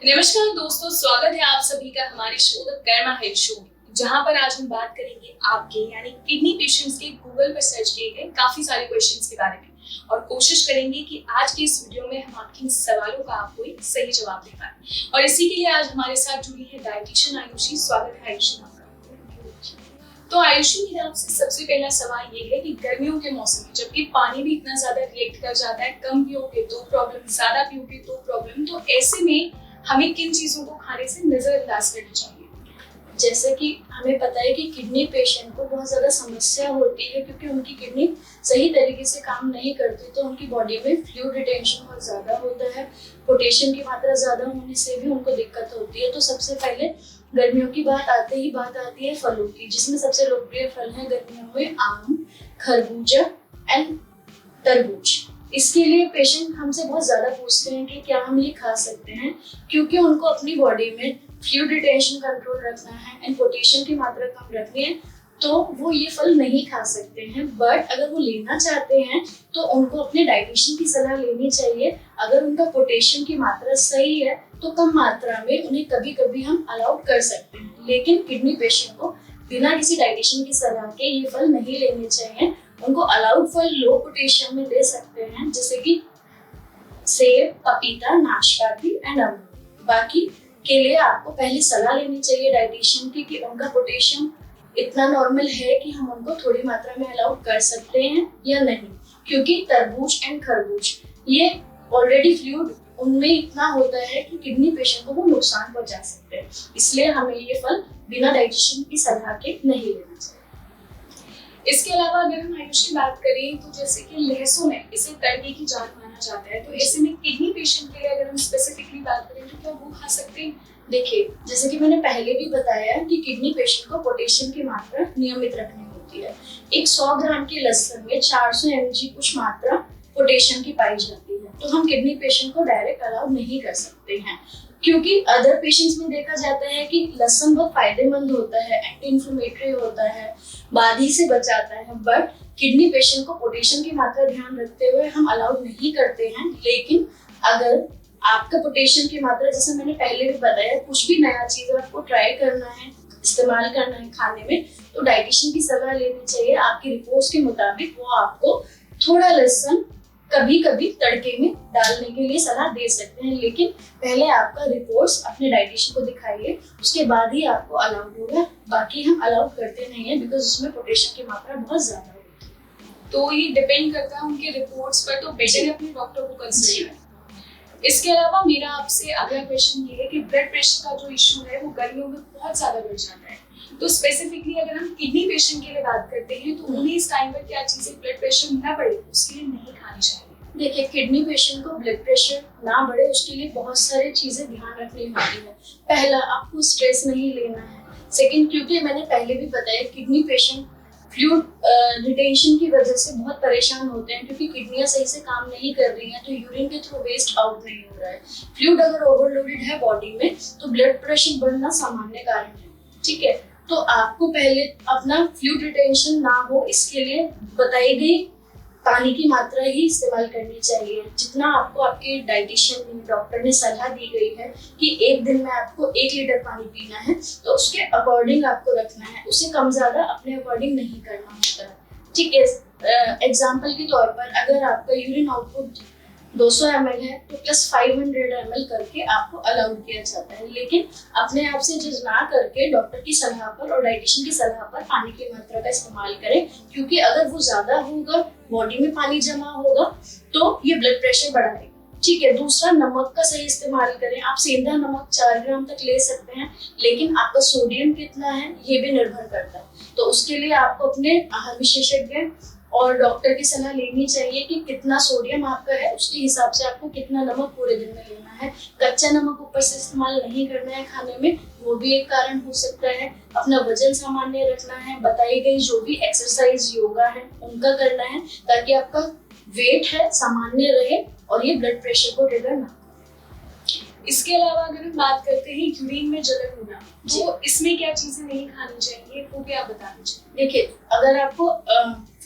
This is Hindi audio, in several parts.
नमस्कार दोस्तों, स्वागत है आप सभी का हमारे शो द कर्मा है शो में, जहां पर आज हम बात करेंगे आपके यानी किडनी पेशेंट्स के गूगल पर सर्च किए गए काफी सारे क्वेश्चंस के बारे में और कोशिश करेंगे कि आज के इस वीडियो में हम आपके इन सवालों का आपको एक सही जवाब दे पाए। और इसी के लिए आज हमारे साथ जुड़ी है डाइटिशियन आयुषी। स्वागत है आयुषी आपका। तो आयुषी, मेरा आपसे सबसे पहला सवाल ये है कि गर्मियों के मौसम में जबकि पानी भी इतना ज्यादा रिएक्ट कर जाता है, कम पियोगे तो प्रॉब्लम, ज्यादा पियोगे तो प्रॉब्लम, तो ऐसे में हमें किन चीजों को खाने से नजरअंदाज करनी चाहिए? जैसे कि हमें पता है कि किडनी पेशेंट को बहुत ज़्यादा समस्या होती है क्योंकि उनकी किडनी सही तरीके से काम नहीं करती, तो उनकी बॉडी में फ्लूइड रिटेंशन बहुत ज़्यादा होता है। पोटेशियम की मात्रा ज़्यादा होने से भी उनको दिक्कत होती है। तो सबसे पहले गर्मियों की बात आती है फलों की, जिसमें सबसे लोकप्रिय फल है गर्मियों में आम, खरबूजा एंड तरबूज। इसके लिए पेशेंट हमसे बहुत ज़्यादा पूछते हैं कि क्या हम ये खा सकते हैं, क्योंकि उनको अपनी बॉडी में फ्लूइड रिटेंशन कंट्रोल रखना है एंड पोटेशियम की मात्रा कम रखनी है, तो वो ये फल नहीं खा सकते हैं। बट अगर वो लेना चाहते हैं तो उनको अपने डाइटिशियन की सलाह लेनी चाहिए। अगर उनका पोटेशियम की मात्रा सही है तो कम मात्रा में उन्हें कभी कभी हम अलाउ कर सकते हैं, लेकिन किडनी पेशेंट को बिना किसी डाइटिशियन की सलाह के ये फल नहीं लेने चाहिए। उनको अलाउड फल लो पोटेशियम में ले सकते हैं, जैसे कि सेब, पपीता, नाशपाती एंड अमरूद। बाकी के लिए आपको पहले सलाह लेनी चाहिए डाइटिशियन की कि उनका पोटेशियम इतना नॉर्मल है कि हम उनको थोड़ी मात्रा में अलाउ कर सकते हैं या नहीं, क्योंकि तरबूज एंड खरबूज ये ऑलरेडी फ्लूइड उनमें इतना होता है कि किडनी पेशेंट को वो नुकसान पहुंचा सकते हैं। इसलिए हमें ये फल बिना डाइटिशियन की सलाह के नहीं लेना चाहिए। इसके अलावा अगर हम आयुष की बात करें तो जैसे कि लहसुन है, इसे तड़के की जान माना जाता है, तो ऐसे में किडनी पेशेंट के लिए अगर हम स्पेसिफिकली बात करें तो क्या वो खा सकते हैं? देखिए, जैसे कि मैंने पहले भी बताया कि किडनी पेशेंट को पोटेशियम की मात्रा नियमित रखनी होती है। एक 100 ग्राम के लहसुन में 400 mg कुछ मात्रा पोटेशियम की पाई जाती है, तो हम किडनी पेशेंट को डायरेक्ट अलाउ नहीं कर सकते हैं, क्योंकि अदर पेशेंट्स में देखा जाता है कि लहसुन बहुत फायदेमंद होता है, एंटी इन्फ्लेमेटरी होता है, बादी से बचाता है। बट किडनी पेशेंट को पोटेशियम की मात्रा ध्यान रखते हुए हम अलाउ नहीं करते हैं। लेकिन अगर आपका पोटेशियम की मात्रा, जैसे मैंने पहले भी बताया, कुछ भी नया चीज आपको ट्राई करना है, इस्तेमाल करना है खाने में, तो डाइटिशियन की सलाह लेनी चाहिए। आपकी रिपोर्ट्स के मुताबिक वो आपको थोड़ा लहसुन कभी कभी तड़के में डालने के लिए सलाह दे सकते हैं, लेकिन पहले आपका रिपोर्ट्स अपने डाइटिशियन को दिखाइए, उसके बाद ही आपको अलाउड होगा। बाकी हम अलाउ करते नहीं है बिकॉज उसमें पोटेशियम की मात्रा बहुत ज्यादा होती है। तो ये डिपेंड करता है उनके रिपोर्ट्स पर, तो बेटर है अपने डॉक्टर को कंसल्ट करें। इसके अलावा मेरा आपसे अगला क्वेश्चन ये है कि ब्लड प्रेशर का जो इशू है वो गर्मियों में बहुत ज्यादा बढ़ जाता है, तो स्पेसिफिकली अगर हम किडनी पेशेंट के लिए बात करते हैं तो उन्हें इस टाइम पर क्या चीजें ब्लड प्रेशर ना बढ़े उसके लिए नहीं खानी चाहिए? देखिए, किडनी पेशेंट को ब्लड प्रेशर ना बढ़े उसके लिए बहुत सारी चीजें ध्यान रखनी होती है। पहला, आपको स्ट्रेस नहीं लेना है। सेकंड, क्योंकि मैंने पहले भी बताया, किडनी पेशेंट फ्लूइड रिटेंशन की वजह से बहुत परेशान होते हैं, क्योंकि किडनियां सही से काम नहीं कर रही हैं, तो यूरिन के थ्रू वेस्ट आउट नहीं हो रहा है। फ्लूइड अगर ओवरलोडेड है बॉडी में तो ब्लड प्रेशर बढ़ना सामान्य कारण है, ठीक है। तो आपको पहले अपना फ्लूइड रिटेंशन ना हो, इसके लिए बताई गई पानी की मात्रा ही इस्तेमाल करनी चाहिए, जितना आपको आपके डाइटिशियन डॉक्टर ने सलाह दी गई है कि एक दिन में आपको 1 लीटर पानी पीना है, तो उसके अकॉर्डिंग आपको रखना है। उसे कम ज्यादा अपने अकॉर्डिंग नहीं करना होता है, ठीक है। एग्जाम्पल के तौर पर अगर आपका यूरिन आउटपुट 200 ml है तो प्लस 500 ml करके आपको अलाउड किया जाता है, लेकिन अपने आप से जज ना करके डॉक्टर की सलाह पर और डाइटिशियन की सलाह पर पानी की मात्रा का इस्तेमाल करें, क्योंकि अगर वो ज्यादा होगा, बॉडी में पानी जमा होगा, तो ये ब्लड प्रेशर बढ़ाएगा, ठीक है। दूसरा, नमक का सही इस्तेमाल करें। आप सेंधा नमक 4 ग्राम तक ले सकते हैं, लेकिन आपका सोडियम कितना है ये भी निर्भर करता है, तो उसके लिए आपको अपने आहार विशेषज्ञ और डॉक्टर की सलाह लेनी चाहिए कि कितना सोडियम आपका है, उसके हिसाब से आपको कितना नमक पूरे दिन में लेना है। कच्चा नमक ऊपर से इस्तेमाल नहीं करना है खाने में, वो भी एक कारण हो सकता है। अपना वजन सामान्य रखना है, बताई गई जो भी एक्सरसाइज, योगा है उनका करना है, ताकि आपका वेट है सामान्य रहे और ये ब्लड प्रेशर को ट्रिगर ना। इसके अलावा अगर हम बात करते हैं यूरिन में जलन होना, तो इसमें क्या चीजें नहीं खानी चाहिए, वो भी आप बता दीजिए। देखिए, अगर आपको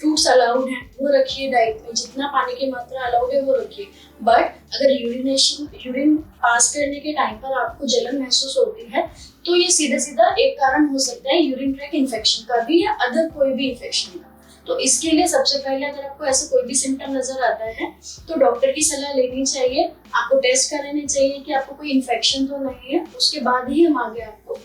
फ्रूट्स अलाउड हैं वो रखिए डाइट में, जितना पानी की मात्रा अलाउड है वो रखिए। बट अगर यूरिन पास करने के टाइम पर आपको जलन महसूस होती है तो ये सीधा सीधा एक कारण हो सकता है यूरिन ट्रैक इन्फेक्शन का भी या अदर कोई भी इन्फेक्शन का। तो इसके लिए सबसे पहले अगर आपको ऐसा कोई भी सिम्टम नजर आता है तो डॉक्टर की सलाह लेनी चाहिए, आपको टेस्ट कराने चाहिए कि आपको कोई इन्फेक्शन तो नहीं है, उसके बाद ही हम आगे आपको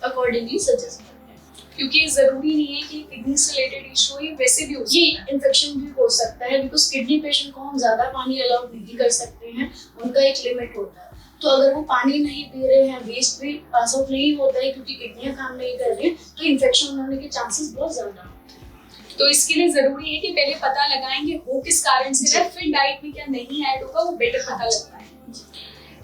अकॉर्डिंगली सजेस्ट करते हैं। क्योंकि जरूरी नहीं है कि किडनी से रिलेटेड इशू ही वैसे भी हो ये इन्फेक्शन भी हो सकता है, बिकॉज किडनी पेशेंट को हम ज्यादा पानी अलाउड नहीं कर सकते हैं, उनका एक लिमिट होता है। तो अगर वो पानी नहीं पी रहे हैं, वेस्ट भी पास आउट नहीं होता है क्योंकि किडनियां काम नहीं कर रही, तो इन्फेक्शन होने के चांसेस बहुत ज्यादा होते हैं। तो इसके लिए जरूरी है कि पहले पता लगाएंगे हो किस कारण से है, फिर डाइट में क्या नहीं ऐड होगा वो बेटर पता लग पाएगा।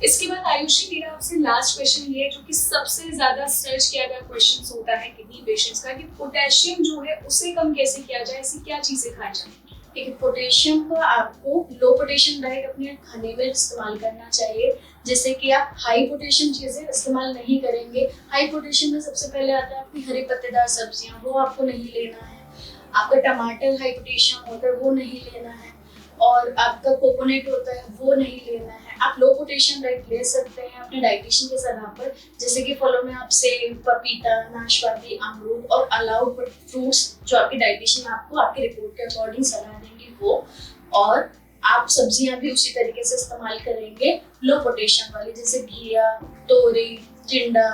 इसके बाद आयुषी मेरा आपसे लास्ट क्वेश्चन ये है जो कि सबसे ज्यादा सर्च किया गया क्वेश्चन होता है किडनी पेशेंट्स का, कि पोटेशियम जो है उसे कम कैसे किया जाए, ऐसी क्या चीजें खाई जाए? देखिए, पोटेशियम को आपको लो पोटेशियम डाइट अपने खाने में इस्तेमाल करना चाहिए, जैसे कि आप हाई पोटेशियम चीजें इस्तेमाल नहीं करेंगे। हाई पोटेशियम में सबसे पहले आता है आपकी हरी पत्तेदार सब्जियां, वो आपको नहीं लेना है। आपका टमाटर हाई पोटेशियम होता है वो नहीं लेना है, और आपका कोकोनट होता है वो नहीं लेना है। आप लो पोटेशियम डाइट ले सकते हैं अपने डाइटिशियन के सलाह पर, जैसे कि फलों में आप सेब, पपीता, नाशपाती, अमरूद और अलाउड फ्रूट्स जो आपके डाइटिशियन आपको आपके रिपोर्ट के अकॉर्डिंग सलाह देंगे वो, और आप सब्जियां भी उसी तरीके से इस्तेमाल करेंगे लो पोटेशियम वाली, जैसे घिया, तोरी, टिंडा,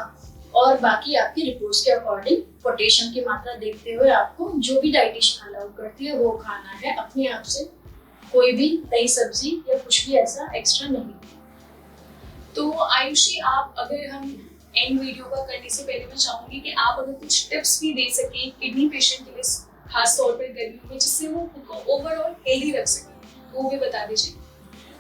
और बाकी आपकी रिपोर्ट्स के अकॉर्डिंग पोटेशियम की मात्रा देखते हुए आपको जो भी डाइटिशियन अलाउ करती है वो खाना है। अपने आप से कोई भी नई सब्जी या कुछ भी ऐसा एक्स्ट्रा नहीं। तो आयुषी, आप अगर हम एंड वीडियो का करने से पहले मैं चाहूंगी कि आप अगर कुछ टिप्स भी दे सकें किडनी पेशेंट के लिए, खास तौर पर गर्मियों में, जिससे वो खुद को ओवरऑल हेल्दी रख सकें, वो भी बता दीजिए।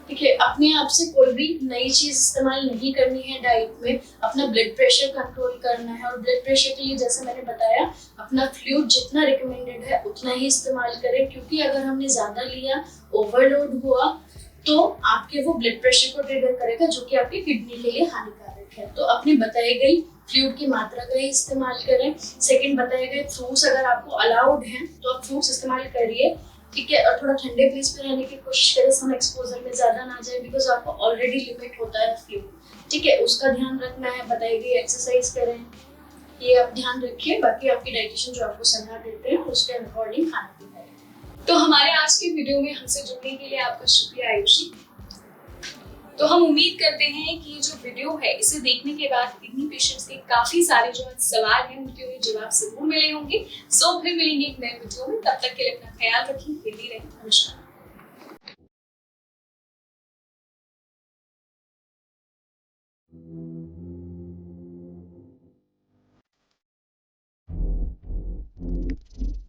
देखिए, अपने आप से कोई भी नई चीज इस्तेमाल नहीं करनी है डाइट में, अपना ब्लड प्रेशर कंट्रोल करना है, और ब्लड प्रेशर के लिए जैसे मैंने बताया अपना फ्लूइड जितना रिकमेंडेड है उतना ही इस्तेमाल करें, क्योंकि अगर हमने ज्यादा लिया, ओवरलोड हुआ, तो आपके वो ब्लड प्रेशर को ट्रिगर करेगा जो कि आपकी किडनी के लिए हानिकारक है। तो अपने बताए गई फ्लूइड की मात्रा का ही इस्तेमाल करें। सेकंड, बताए गए फ्रूट्स अगर आपको अलाउड हैं तो आप फ्रूट्स इस्तेमाल करिए, ठीक है, और थोड़ा ठंडे प्लेस पे रहने की कोशिश करें, सन एक्सपोजर में ज्यादा ना जाए, बिकॉज आपको ऑलरेडी लिमिट होता है फ्लूइड, ठीक है, उसका ध्यान रखना है। बताई गई एक्सरसाइज करें, ये आप ध्यान रखिए। बाकी आपके डाइटिशियन जो आपको सलाह देते हैं उसके अकॉर्डिंग खाना पीना है। तो हमारे आज के वीडियो में हमसे जुड़ने के लिए आपका शुक्रिया आयुषी। तो हम उम्मीद करते हैं कि ये जो वीडियो है इसे देखने के बाद किडनी पेशेंट्स के काफी सारे जो सवाल हैं उनके उन्हें जवाब जरूर मिले होंगे। सो फिर मिलेंगे एक नए वीडियो में, तब तक के लिए अपना ख्याल रखें, हेल्दी रहें। नमस्कार।